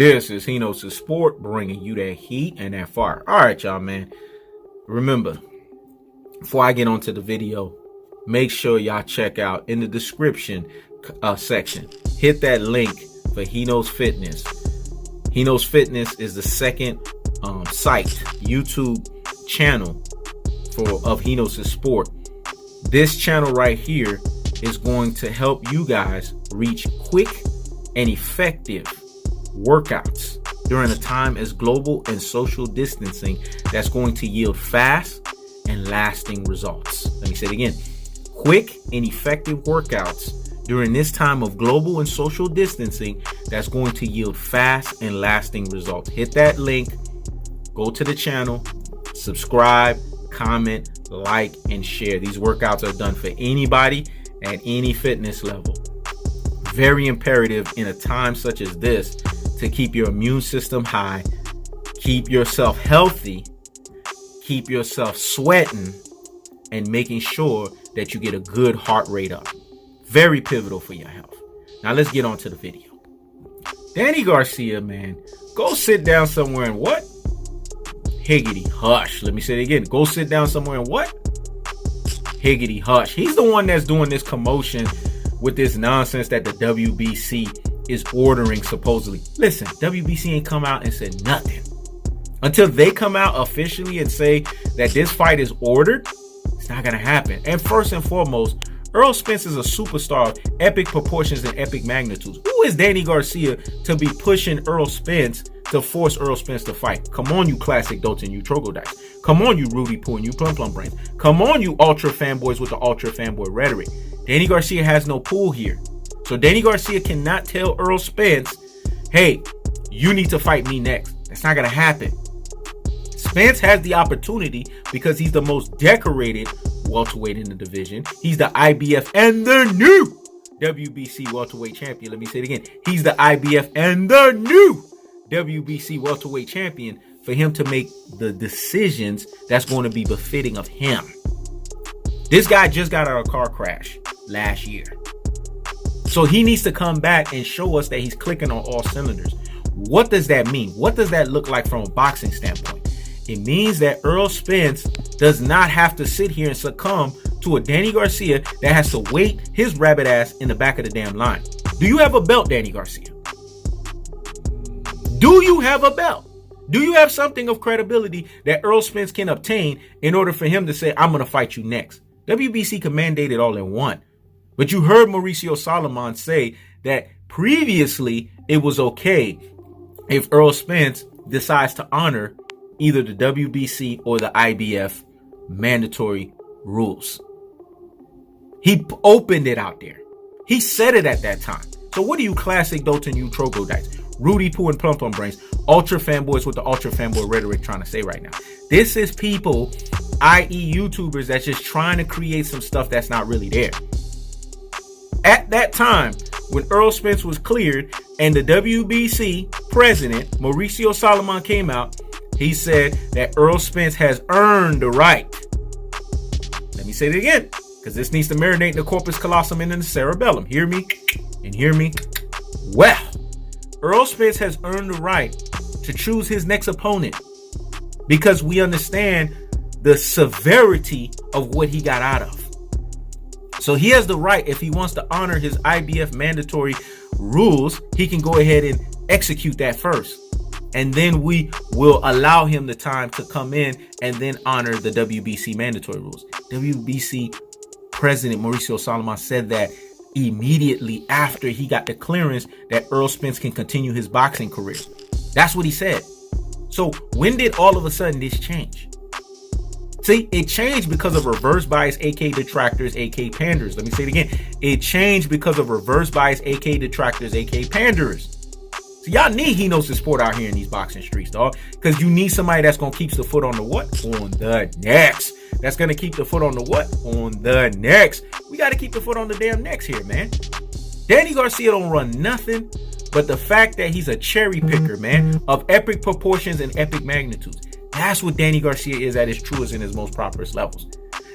This is HeKnowsFitness Sport, bringing you that heat and that fire. All right, y'all, man. Remember, before I get onto the video, make sure y'all check out in the description section. Hit that link for HeKnowsFitness. HeKnowsFitness is the second YouTube channel of HeKnowsFitness Sport. This channel right here is going to help you guys reach quick and effective workouts during a time as global and social distancing that's going to yield fast and lasting results. Let me say it again. Quick and effective workouts during this time of global and social distancing that's going to yield fast and lasting results. Hit that link, go to the channel, subscribe, comment, like, and share. These workouts are done for anybody at any fitness level. Very imperative in a time such as this to keep your immune system high, keep yourself healthy, keep yourself sweating, and making sure that you get a good heart rate up. Very pivotal for your health. Now let's get on to the video. Danny Garcia, man, go sit down somewhere and what? Higgity hush. Let me say it again. Go sit down somewhere and what? Higgity hush. He's the one that's doing this commotion with this nonsense that the WBC is ordering supposedly. Listen, WBC ain't come out and said nothing. Until they come out officially and say that this fight is ordered, it's not going to happen. And first and foremost, Errol Spence is a superstar of epic proportions and epic magnitudes. Who is Danny Garcia to be pushing Errol Spence to force Errol Spence to fight? Come on, you classic dotes and you troglodytes. Come on, you Rudy Poo and you plum brains. Come on, you ultra fanboys with the ultra fanboy rhetoric. Danny Garcia has no pull here. So Danny Garcia cannot tell Errol Spence, hey, you need to fight me next. That's not going to happen. Spence has the opportunity because he's the most decorated welterweight in the division. He's the IBF and the new WBC welterweight champion. Let me say it again. He's the IBF and the new WBC welterweight champion, for him to make the decisions that's going to be befitting of him. This guy just got out of a car crash last year. So he needs to come back and show us that he's clicking on all cylinders. What does that mean? What does that look like from a boxing standpoint? It means that Errol Spence does not have to sit here and succumb to a Danny Garcia that has to wait his rabbit ass in the back of the damn line. Do you have a belt, Danny Garcia? Do you have a belt? Do you have something of credibility that Errol Spence can obtain in order for him to say, I'm going to fight you next? WBC can mandate it all in one. But you heard Mauricio Solomon say that previously it was okay if Errol Spence decides to honor either the WBC or the IBF mandatory rules. He opened it out there. He said it at that time. So what are you classic dotes and you troglodytes, Rudy Poo and plum brains, ultra fanboys with the ultra fanboy rhetoric trying to say right now? This is people, i.e. YouTubers, that's just trying to create some stuff that's not really there. At that time, when Errol Spence was cleared and the WBC president, Mauricio Solomon, came out, he said that Errol Spence has earned the right. Let me say it again, because this needs to marinate in the corpus callosum and in the cerebellum. Hear me and hear me well. Errol Spence has earned the right to choose his next opponent because we understand the severity of what he got out of. So he has the right, if he wants to honor his IBF mandatory rules, he can go ahead and execute that first. And then we will allow him the time to come in and then honor the WBC mandatory rules. WBC President Mauricio Solomon said that immediately after he got the clearance that Errol Spence can continue his boxing career. That's what he said. So when did all of a sudden this change? See, it changed because of reverse bias, aka detractors, aka panders. Let me say it again. It changed because of reverse bias, aka detractors, aka panders. So y'all need HeKnowsFitness Sport out here in these boxing streets, dog. Because you need somebody that's going to keep the foot on the what? On the necks. That's going to keep the foot on the what? On the necks. We got to keep the foot on the damn necks here, man. Danny Garcia don't run nothing but the fact that he's a cherry picker, man, of epic proportions and epic magnitudes. That's what Danny Garcia is at his truest and his most properest levels.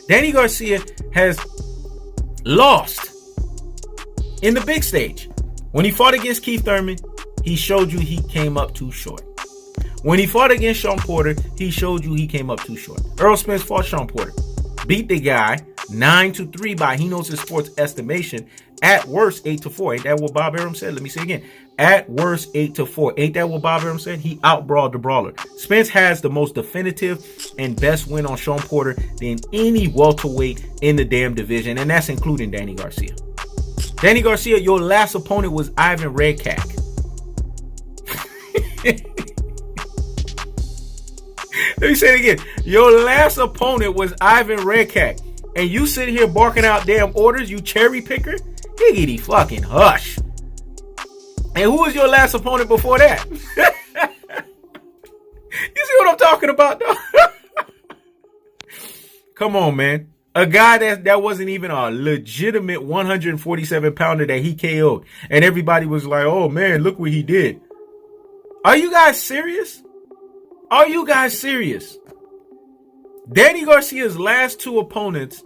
Danny Garcia has lost in the big stage. When he fought against Keith Thurman, he showed you he came up too short. When he fought against Sean Porter, he showed you he came up too short. Errol Spence fought Sean Porter, beat the guy 9-3 by HeKnowsFitness estimation. At worst, 8-4. Ain't that what Bob Arum said? Let me say again. At worst, 8-4. Ain't that what Bob Arum said? He outbrawled the brawler. Spence has the most definitive and best win on Sean Porter than any welterweight in the damn division, and that's including Danny Garcia. Danny Garcia, your last opponent was Ivan Redkach. Let me say it again. Your last opponent was Ivan Redkach. And you sit here barking out damn orders, you cherry picker? Giggity fucking hush. And who was your last opponent before that? You see what I'm talking about, though? Come on, man. A guy that wasn't even a legitimate 147 pounder that he KO'd. And everybody was like, oh man, look what he did. Are you guys serious? Are you guys serious? Danny Garcia's last two opponents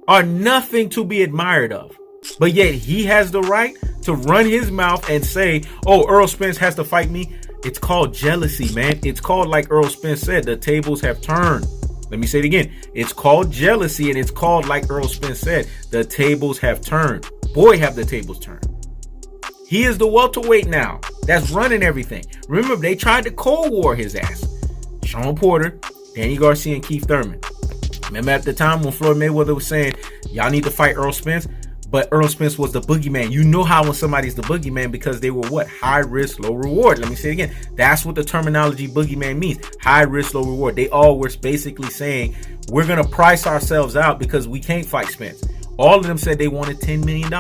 are nothing to be admired of. But yet he has the right to run his mouth and say, oh, Errol Spence has to fight me. It's called jealousy, man. It's called, like Errol Spence said, the tables have turned. Let me say it again. It's called jealousy, and it's called, like Errol Spence said, the tables have turned. Boy, have the tables turned. He is the welterweight now that's running everything. Remember, they tried to Cold War his ass. Sean Porter, Danny Garcia, and Keith Thurman. Remember at the time when Floyd Mayweather was saying, y'all need to fight Errol Spence? But Errol Spence was the boogeyman. You know how when somebody's the boogeyman because they were what? High risk, low reward. Let me say it again. That's what the terminology boogeyman means. High risk, low reward. They all were basically saying, we're going to price ourselves out because we can't fight Spence. All of them said they wanted $10 million.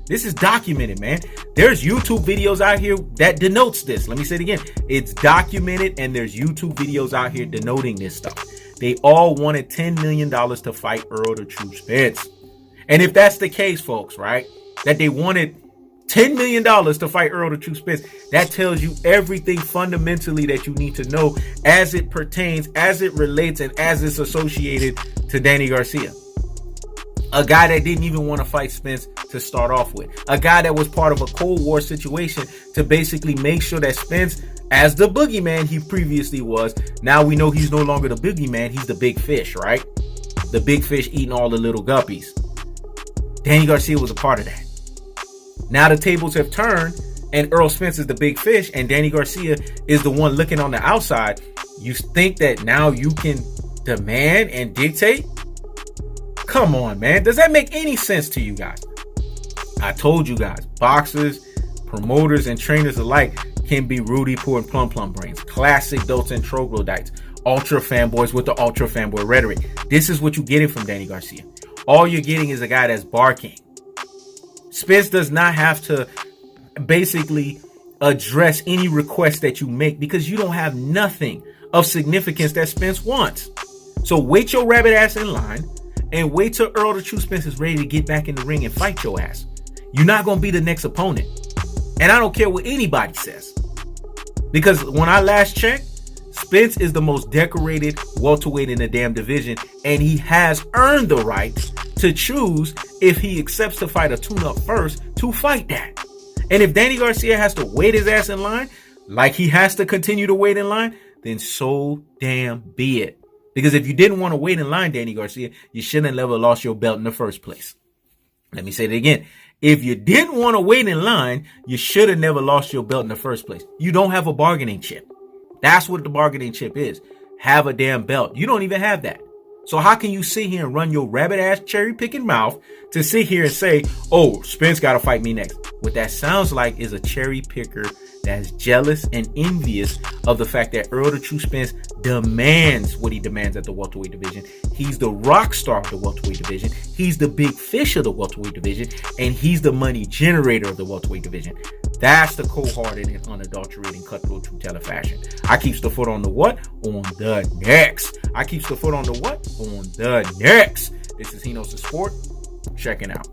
This is documented, man. There's YouTube videos out here that denotes this. Let me say it again. It's documented, and there's YouTube videos out here denoting this stuff. They all wanted $10 million to fight Errol the True Spence. And if that's the case, folks, right, that they wanted $10 million to fight Errol the True Spence, that tells you everything fundamentally that you need to know as it pertains, as it relates, and as it's associated to Danny Garcia. A guy that didn't even want to fight Spence to start off with. A guy that was part of a Cold War situation to basically make sure that Spence, as the boogeyman he previously was, now we know he's no longer the boogeyman, he's the big fish, right? The big fish eating all the little guppies. Danny Garcia was a part of that. Now the tables have turned, and Errol Spence is the big fish, and Danny Garcia is the one looking on the outside. You think that now you can demand and dictate? Come on, man. Does that make any sense to you guys? I told you guys, boxers, promoters, and trainers alike can be Rudy Poo and Plum brains. Classic dolts and troglodytes. Ultra fanboys with the ultra fanboy rhetoric. This is what you're getting from Danny Garcia. All you're getting is a guy that's barking. Spence does not have to basically address any request that you make because you don't have nothing of significance that Spence wants. So wait your rabbit ass in line and wait till Errol the True Spence is ready to get back in the ring and fight your ass. You're not going to be the next opponent. And I don't care what anybody says. Because when I last checked, Spence is the most decorated welterweight in the damn division, and he has earned the right to choose if he accepts to fight a tune-up first to fight that. And if Danny Garcia has to wait his ass in line, like he has to continue to wait in line, then so damn be it. Because if you didn't want to wait in line, Danny Garcia, you shouldn't have ever lost your belt in the first place. Let me say it again. If you didn't want to wait in line, you should have never lost your belt in the first place. You don't have a bargaining chip. That's what the bargaining chip is. Have a damn belt. You don't even have that. So how can you sit here and run your rabbit ass cherry picking mouth to sit here and say, oh, Spence got to fight me next? What that sounds like is a cherry picker that's jealous and envious of the fact that Errol the True Spence demands what he demands at the welterweight division. He's the rock star of the welterweight division. He's the big fish of the welterweight division. And he's the money generator of the welterweight division. That's the cold-hearted and unadulterated cutthroat truth-teller fashion. I keeps the foot on the what? On the next. I keeps the foot on the what? On the next. This is HeKnowsFitness. Checking out.